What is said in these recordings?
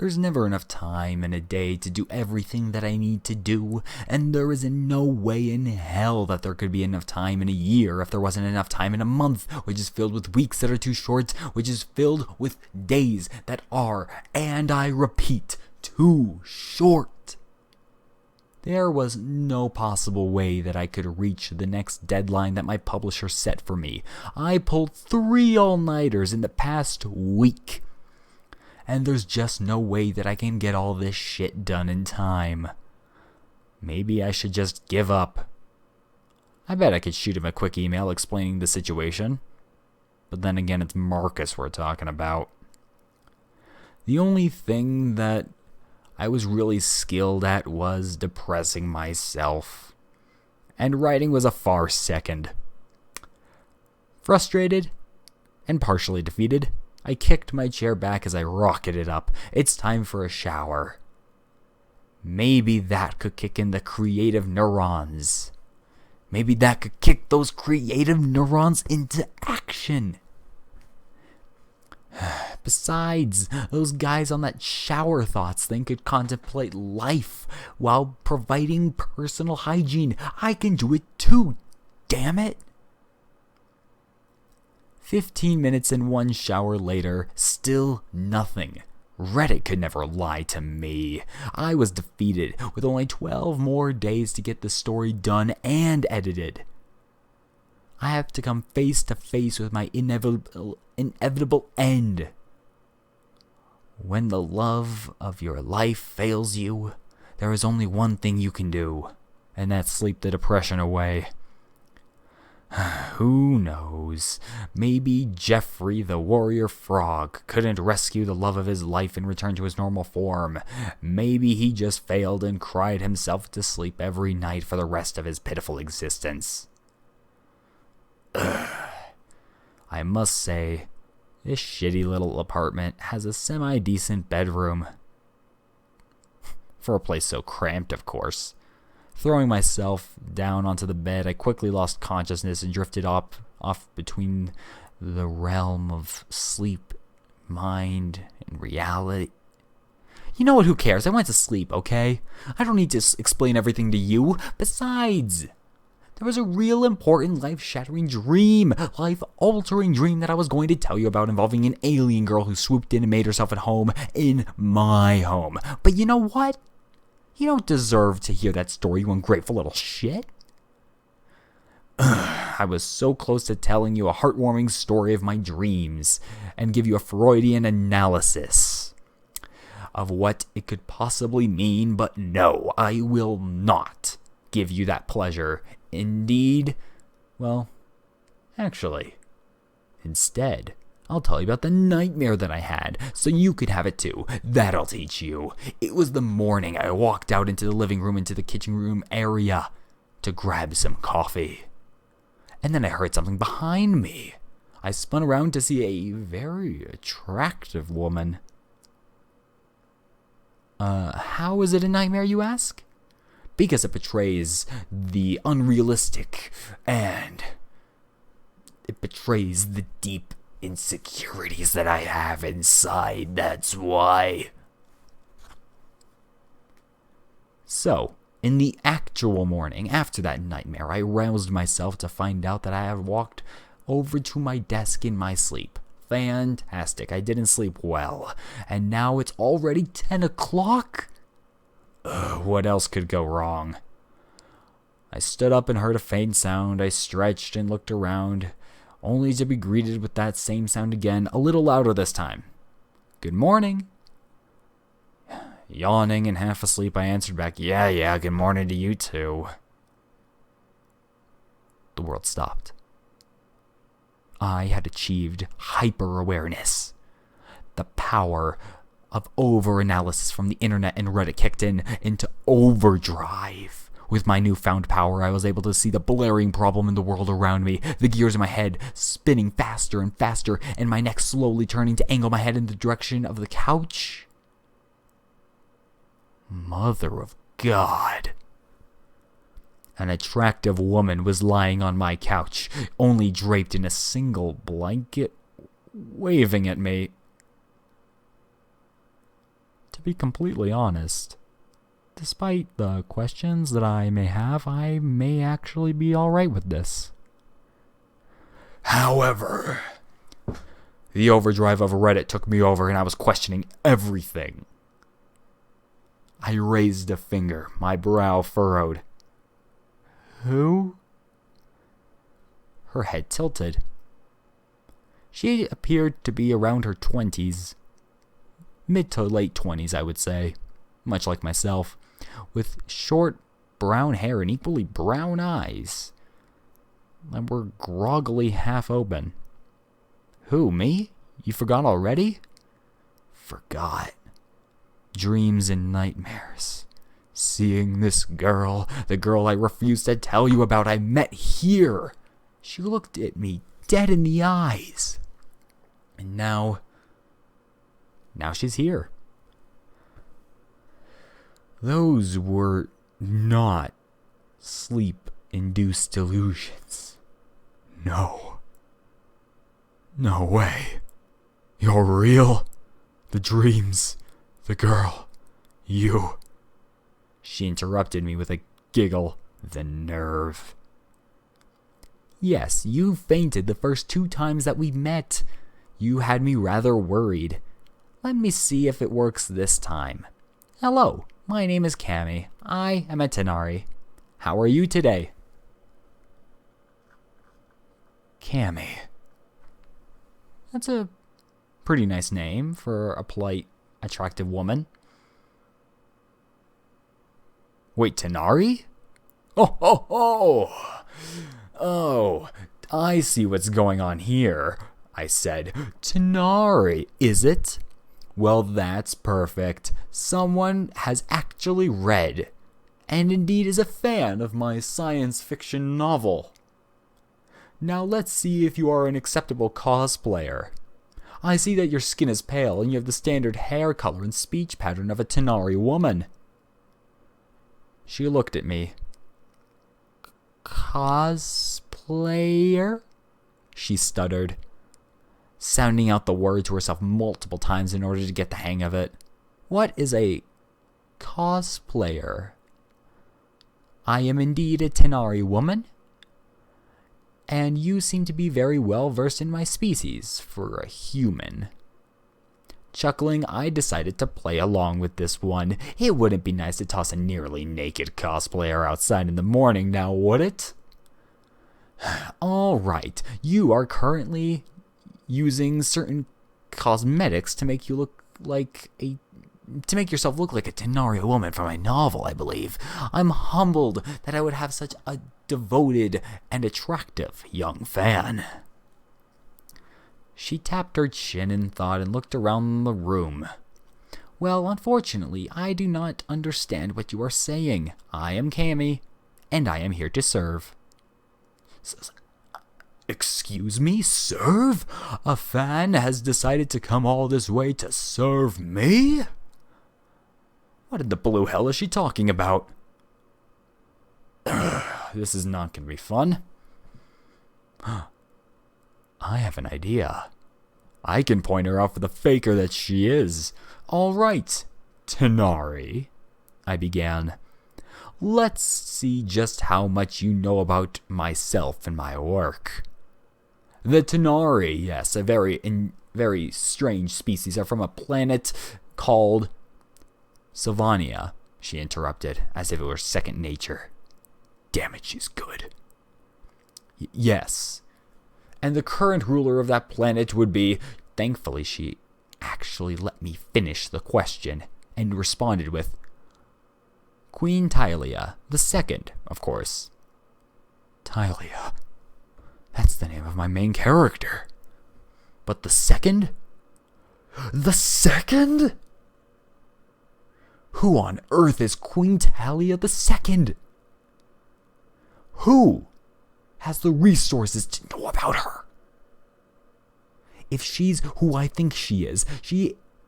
There's never enough time in a day to do everything that I need to do, and there is in no way in hell that there could be enough time in a year if there wasn't enough time in a month, which is filled with weeks that are too short, which is filled with days that are, and I repeat, too short. There was no possible way that I could reach the next deadline that my publisher set for me. I pulled 3 all-nighters in the past week. And there's just no way that I can get all this shit done in time. Maybe I should just give up. I bet I could shoot him a quick email explaining the situation. But then again, it's Marcus we're talking about. The only thing that I was really skilled at was depressing myself. And writing was a far second. Frustrated and partially defeated, I kicked my chair back as I rocketed up. It's time for a shower. Maybe that could kick in the creative neurons. Maybe that could kick those creative neurons into action. Besides, those guys on that Shower Thoughts thing could contemplate life while providing personal hygiene. I can do it too, damn it. 15 minutes and 1 shower later, still nothing. Reddit could never lie to me. I was defeated, with only 12 more days to get the story done and edited. I have to come face to face with my inevitable end. When the love of your life fails you, there is only one thing you can do, and that's sleep the depression away. Who knows? Maybe Jeffrey the warrior frog couldn't rescue the love of his life and return to his normal form. Maybe he just failed and cried himself to sleep every night for the rest of his pitiful existence. I must say, this shitty little apartment has a semi-decent bedroom. For a place so cramped, of course. Throwing myself down onto the bed, I quickly lost consciousness and drifted off between the realm of sleep, mind, and reality. You know what, who cares? I went to sleep, okay? I don't need to explain everything to you. Besides, there was a real important life-shattering dream, life-altering dream that I was going to tell you about involving an alien girl who swooped in and made herself at home in my home. But you know what? You don't deserve to hear that story, you ungrateful little shit. I was so close to telling you a heartwarming story of my dreams and give you a Freudian analysis of what it could possibly mean, but no, I will not give you that pleasure. Indeed, well, actually, instead, I'll tell you about the nightmare that I had, so you could have it too. That'll teach you. It was the morning I walked out into the living room, into the kitchen room area, to grab some coffee. And then I heard something behind me. I spun around to see a very attractive woman. How is it a nightmare, you ask? Because it betrays the unrealistic, and it betrays the deep insecurities that I have inside, that's why. So, in the actual morning after that nightmare, I roused myself to find out that I had walked over to my desk in my sleep. Fantastic, I didn't sleep well, and now it's already 10 o'clock? What else could go wrong? I stood up and heard a faint sound. I stretched and looked around, only to be greeted with that same sound again, a little louder this time. Good morning. Yawning and half asleep, I answered back, yeah, good morning to you too. The world stopped. I had achieved hyper-awareness. The power of over-analysis from the internet and Reddit kicked into overdrive. With my newfound power, I was able to see the blaring problem in the world around me, the gears in my head spinning faster and faster, and my neck slowly turning to angle my head in the direction of the couch. Mother of God. An attractive woman was lying on my couch, only draped in a single blanket, waving at me. To be completely honest, despite the questions that I may have, I may actually be alright with this. However, the overdrive of Reddit took me over and I was questioning everything. I raised a finger, my brow furrowed. Who? Her head tilted. She appeared to be around her 20s. Mid to late 20s, I would say. Much like myself. With short brown hair and equally brown eyes. And were groggily half open. Who, me? You forgot already? Forgot. Dreams and nightmares. Seeing this girl, the girl I refused to tell you about, I met here. She looked at me dead in the eyes. And now she's here. Those were not sleep-induced delusions. No. No way. You're real? The dreams, the girl, you. She interrupted me with a giggle. The nerve. Yes, you fainted the first 2 times that we met. You had me rather worried. Let me see if it works this time. Hello, my name is Cami. I am a Tenari. How are you today? Cami. That's a pretty nice name for a polite, attractive woman. Wait, Tenari? Oh, I see what's going on here, I said. Tenari, is it? Well, that's perfect. Someone has actually read, and indeed is a fan of my science fiction novel. Now let's see if you are an acceptable cosplayer. I see that your skin is pale and you have the standard hair color and speech pattern of a Tenari woman. She looked at me. Cosplayer? She stuttered, sounding out the word to herself multiple times in order to get the hang of it. What is a cosplayer? I am indeed a Tenari woman, and you seem to be very well versed in my species for a human. Chuckling, I decided to play along with this one. It wouldn't be nice to toss a nearly naked cosplayer outside in the morning, now would it? Alright, you are currently using certain cosmetics to make you look like to make yourself look like a Tenari woman from my novel, I believe. I'm humbled that I would have such a devoted and attractive young fan. She tapped her chin in thought and looked around the room. Well, unfortunately, I do not understand what you are saying. I am Cami, and I am here to serve. Excuse me, serve? A fan has decided to come all this way to serve me? What in the blue hell is she talking about? This is not going to be fun. I have an idea. I can point her out for the faker that she is. All right, Tenari, I began. Let's see just how much you know about myself and my work. The Tenari, yes, a very strange species, are from a planet called Sylvania, she interrupted, as if it were second nature. Damn it, she's good. Yes. And the current ruler of that planet would be... Thankfully, she actually let me finish the question and responded with... Queen Tylia, the second, of course. Tylia? That's the name of my main character. But the second? The second? Who on earth is Queen Talia the Second? Who has the resources to know about her? If she's who I think she is,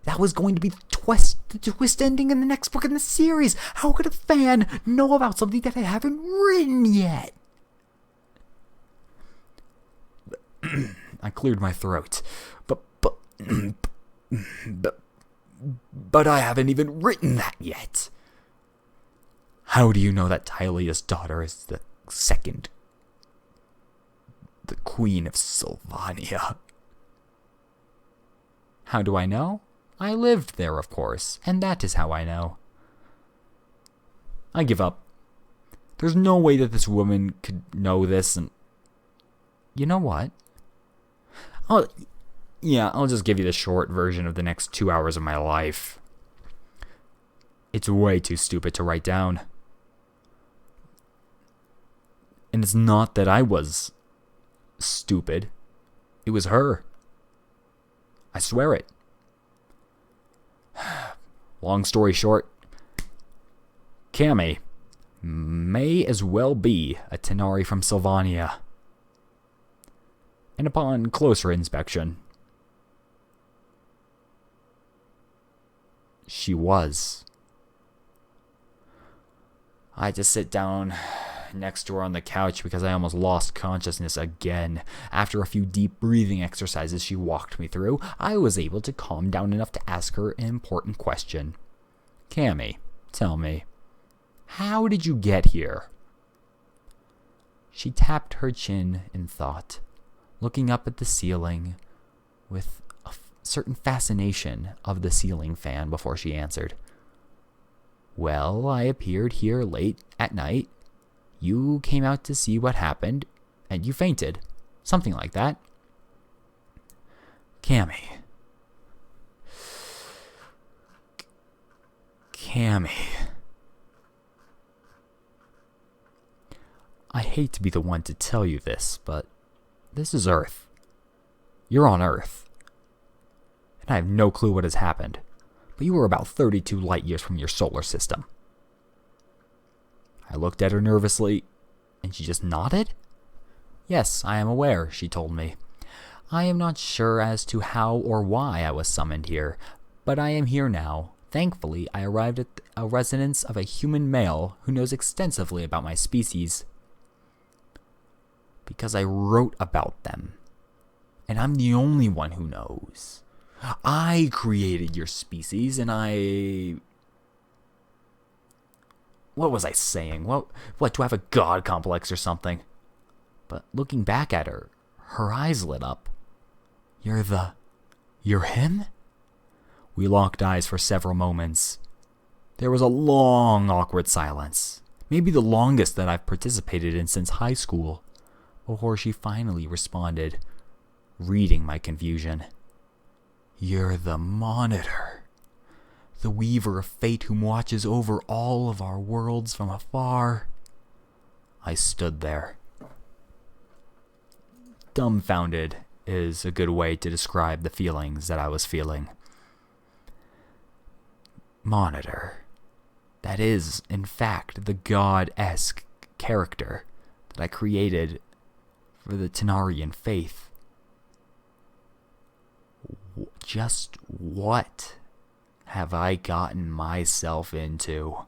that was going to be the twist ending in the next book in the series. How could a fan know about something that I haven't written yet? I cleared my throat. But I haven't even written that yet. How do you know that Tylia's daughter is the Queen of Sylvania? How do I know? I lived there, of course, and that is how I know. I give up. There's no way that this woman could know this, and you know what? I'll just give you the short version of the next 2 hours of my life. It's way too stupid to write down. And it's not that I was stupid. It was her. I swear it. Long story short, Cammy may as well be a Tenari from Sylvania. And upon closer inspection, she was. I had to sit down next to her on the couch because I almost lost consciousness again. After a few deep breathing exercises she walked me through, I was able to calm down enough to ask her an important question. Cammy, tell me, how did you get here? She tapped her chin in thought, looking up at the ceiling with a certain fascination of the ceiling fan before she answered. Well, I appeared here late at night. You came out to see what happened, and you fainted. Something like that. Cammy. I hate to be the one to tell you this, but this is Earth. You're on Earth. And I have no clue what has happened, but you were about 32 light years from your solar system. I looked at her nervously, and she just nodded. Yes, I am aware, she told me. I am not sure as to how or why I was summoned here, but I am here now. Thankfully, I arrived at a residence of a human male who knows extensively about my species. Because I wrote about them, and I'm the only one who knows. I created your species, and what was I saying? What, do I have a god complex or something? But looking back at her, her eyes lit up. You're him? We locked eyes for several moments. There was a long, awkward silence. Maybe the longest that I've participated in since high school. Before she finally responded, reading my confusion. You're the Monitor. The weaver of fate whom watches over all of our worlds from afar. I stood there. Dumbfounded is a good way to describe the feelings that I was feeling. Monitor. That is, in fact, the god-esque character that I created for the Tenarian faith. Just what have I gotten myself into?